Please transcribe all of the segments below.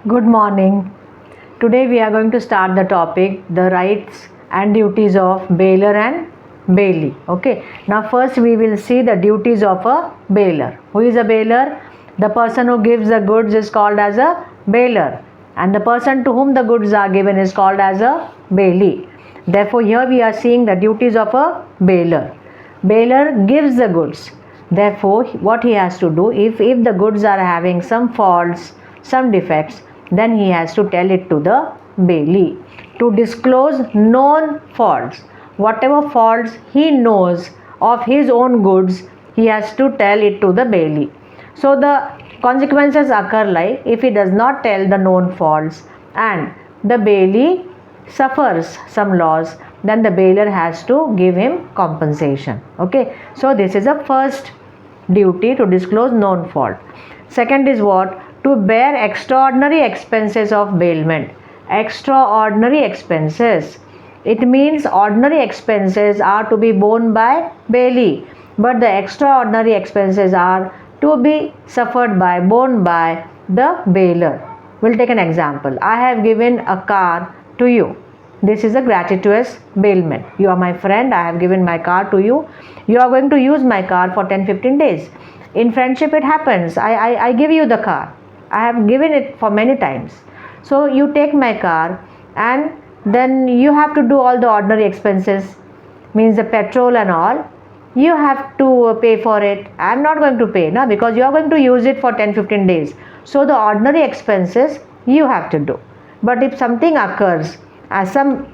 Good morning. Today we are going to start the topic the rights and duties of bailor and bailee. Okay. Now first we will see the duties of a bailor. Who is a bailor? The person who gives the goods is called as a bailor, and the person to whom the goods are given is called as a bailee. Therefore here we are seeing the duties of a bailor. Bailor gives the goods. Therefore what he has to do, if the goods are having some faults, some defects, then he has to tell it to the bailee to disclose known faults. Whatever faults he knows of his own goods, he has to tell it to the bailee. So the consequences occur like if he does not tell the known faults and the bailee suffers some loss, then the bailor has to give him compensation. Okay, so this is a first duty, to disclose known fault. Second is what? To bear extraordinary expenses of bailment. Extraordinary expenses, it means ordinary expenses are to be borne by bailee, but the extraordinary expenses are to be borne by the bailor. We'll take an example. I have given a car to you. This is a gratuitous bailment. You are my friend, I have given my car to you. You are going to use my car for 10-15 days. In friendship it happens. I give you the car. I have given it for many times. So you take my car and then you have to do all the ordinary expenses, means the petrol and all. You have to pay for it. I am not going to pay now because you are going to use it for 10-15 days. So the ordinary expenses you have to do. But if something occurs, some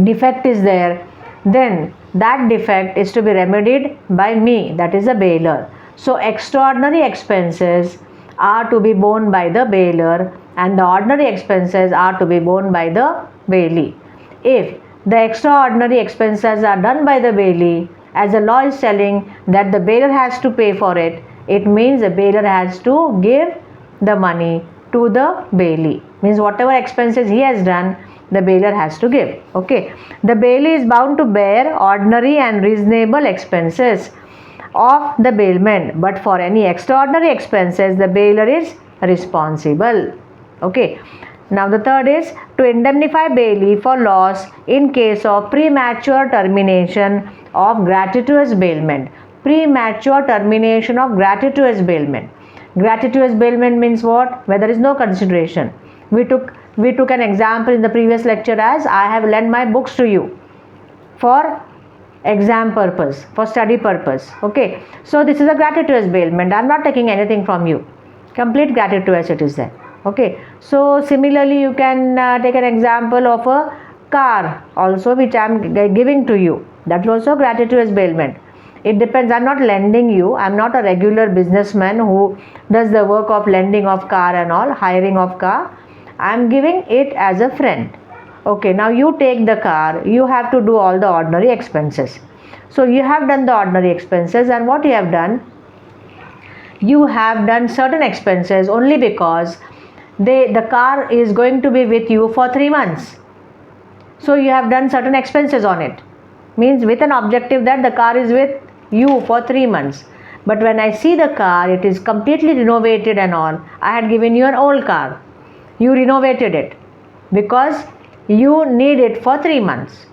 defect is there, then that defect is to be remedied by me, that is a bailor. So extraordinary expenses are to be borne by the bailor and the ordinary expenses are to be borne by the bailee. If the extraordinary expenses are done by the bailee, as the law is telling that the bailor has to pay for it, it means the bailor has to give the money to the bailee. Means whatever expenses he has done, the bailor has to give. Okay. The bailee is bound to bear ordinary and reasonable expenses of the bailment, but for any extraordinary expenses the bailor is responsible. Okay. Now the third is to indemnify bailee for loss in case of premature termination of gratuitous bailment. Premature termination of gratuitous bailment. Gratuitous bailment means what? Where there is no consideration. We took an example in the previous lecture as I have lent my books to you for exam purpose, for study purpose. Okay, so this is a gratuitous bailment. I am not taking anything from you. Complete gratuitous it is there. Okay, so similarly you can take an example of a car also which I am giving to you. That is also gratuitous bailment. It depends. I am not lending you. I am not a regular businessman who does the work of lending of car and all, hiring of car. I am giving it as a friend. Okay, now you take the car, you have to do all the ordinary expenses. So you have done the ordinary expenses, and what you have done? You have done certain expenses only because the car is going to be with you for 3 months. So you have done certain expenses on it. Means with an objective that the car is with you for 3 months. But when I see the car, it is completely renovated and all. I had given you an old car. You renovated it because you need it for 3 months.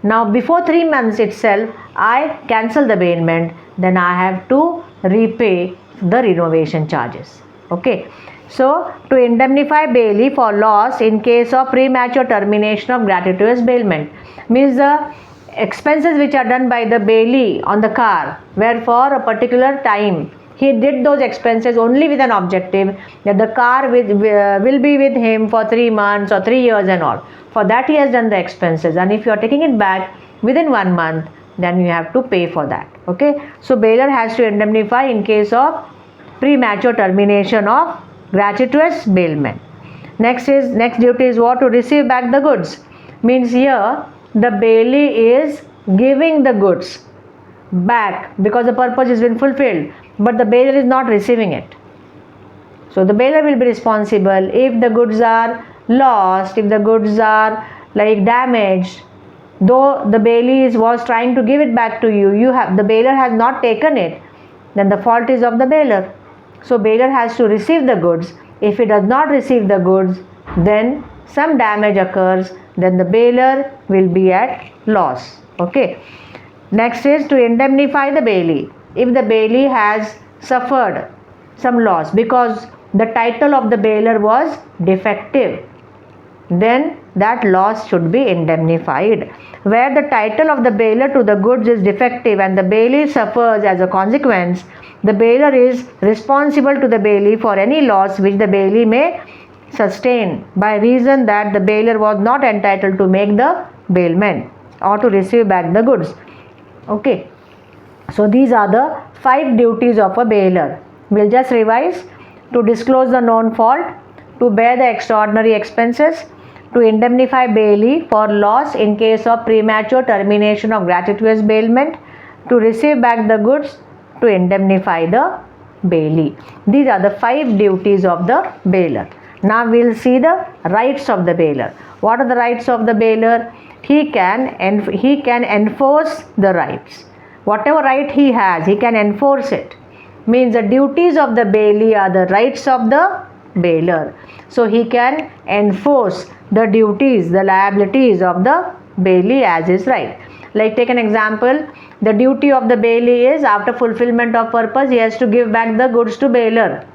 Now before 3 months itself, I cancel the bailment, then I have to repay the renovation charges. Okay. So to indemnify bailee for loss in case of premature termination of gratuitous bailment means the expenses which are done by the bailee on the car where for a particular time he did those expenses only with an objective that the car will be with him for 3 months or 3 years and all. For that he has done the expenses, and if you are taking it back within 1 month, then you have to pay for that. Okay. So bailor has to indemnify in case of premature termination of gratuitous bailment. Next duty is what? To receive back the goods. Means here the bailee is giving the goods back because the purpose has been fulfilled, but the bailor is not receiving it. So the bailor will be responsible if the goods are lost, if the goods are like damaged. Though the bailee was trying to give it back to you, the bailor has not taken it, then the fault is of the bailor. So bailor has to receive the goods If he does not receive the goods, then some damage occurs, then the bailor will be at loss. Okay. Next is to indemnify the bailee. If the bailee has suffered some loss because the title of the bailor was defective, then that loss should be indemnified. Where the title of the bailor to the goods is defective and the bailee suffers as a consequence, the bailor is responsible to the bailee for any loss which the bailee may sustain by reason that the bailor was not entitled to make the bailment or to receive back the goods. Okay. So these are the 5 duties of a bailor. We'll just revise: to disclose the known fault, to bear the extraordinary expenses, to indemnify bailee for loss in case of premature termination of gratuitous bailment, to receive back the goods, to indemnify the bailee. These are the 5 duties of the bailor. Now we'll see the rights of the bailor. What are the rights of the bailor? He can enforce the rights. Whatever right he has, he can enforce it. Means the duties of the bailee are the rights of the bailor. So he can enforce the duties, the liabilities of the bailee as his right. Like take an example, the duty of the bailee is after fulfillment of purpose, he has to give back the goods to bailor.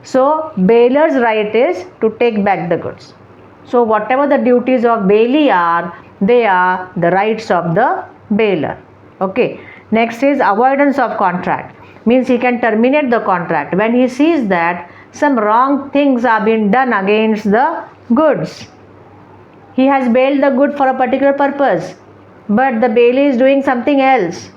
So bailor's right is to take back the goods. So whatever the duties of bailee are, they are the rights of the bailor. Okay. Next is avoidance of contract. Means he can terminate the contract when he sees that some wrong things are being done against the goods. He has bailed the good for a particular purpose, but the bailee is doing something else.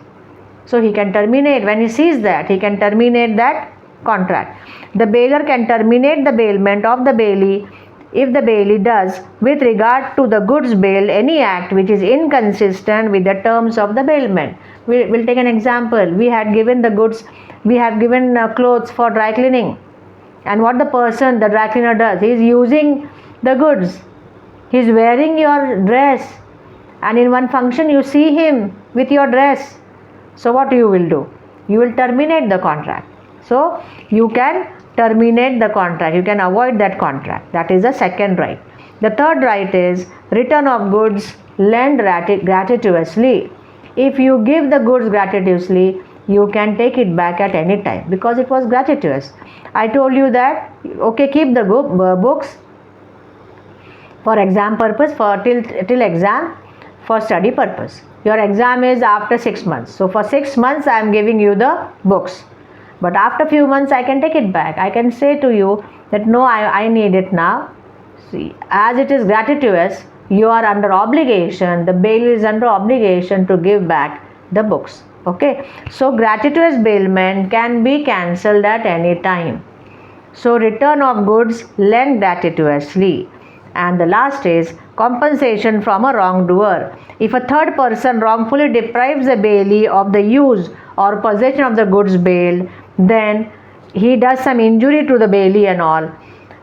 So he can terminate. When he sees that, he can terminate that contract. The bailor can terminate the bailment of the bailee if the bailee does, with regard to the goods bailed, any act which is inconsistent with the terms of the bailment. We'll take an example. We had given the goods, we have given clothes for dry cleaning, and what the person, the dry cleaner does, he is using the goods. He is wearing your dress, and in one function you see him with your dress. So what you will do? You will terminate the contract. So you can terminate the contract. You can avoid that contract. That is the second right. The third right is return of goods lent gratuitously. If you give the goods gratuitously, you can take it back at any time because it was gratuitous. I told you that, okay, keep the books for exam purpose, for till exam, for study purpose. Your exam is after 6 months. So for 6 months I am giving you the books. But after few months I can take it back. I can say to you that no, I need it now. See, as it is gratuitous, you are under obligation, the bailor is under obligation to give back the books. Okay. So gratuitous bailment can be cancelled at any time. So return of goods lent gratuitously. And the last is compensation from a wrongdoer. If a third person wrongfully deprives the bailee of the use or possession of the goods bailed, then he does some injury to the bailee and all,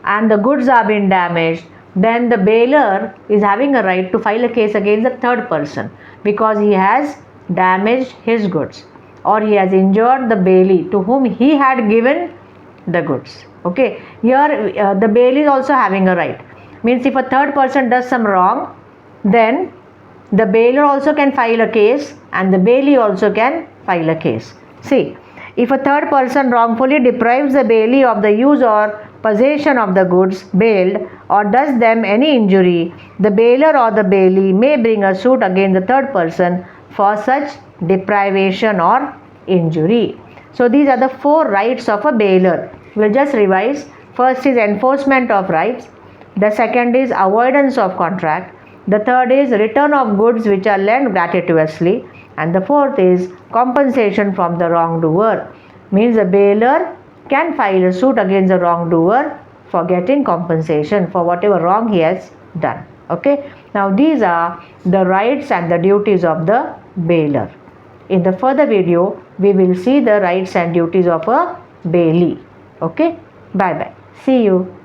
and the goods are being damaged, then the bailor is having a right to file a case against the third person because he has damaged his goods or he has injured the bailee to whom he had given the goods. Okay. Here the bailee is also having a right. Means if a third person does some wrong, then the bailor also can file a case and the bailee also can file a case. See, if a third person wrongfully deprives the bailee of the use or possession of the goods bailed or does them any injury, the bailor or the bailee may bring a suit against the third person for such deprivation or injury. So these are the 4 rights of a bailor. We'll just revise. First is enforcement of rights. The second is avoidance of contract. The third is return of goods which are lent gratuitously. And the fourth is compensation from the wrongdoer. Means the bailor can file a suit against the wrongdoer for getting compensation for whatever wrong he has done. Okay. Now these are the rights and the duties of the bailor. In the further video, we will see the rights and duties of a bailee. Okay. Bye bye. See you.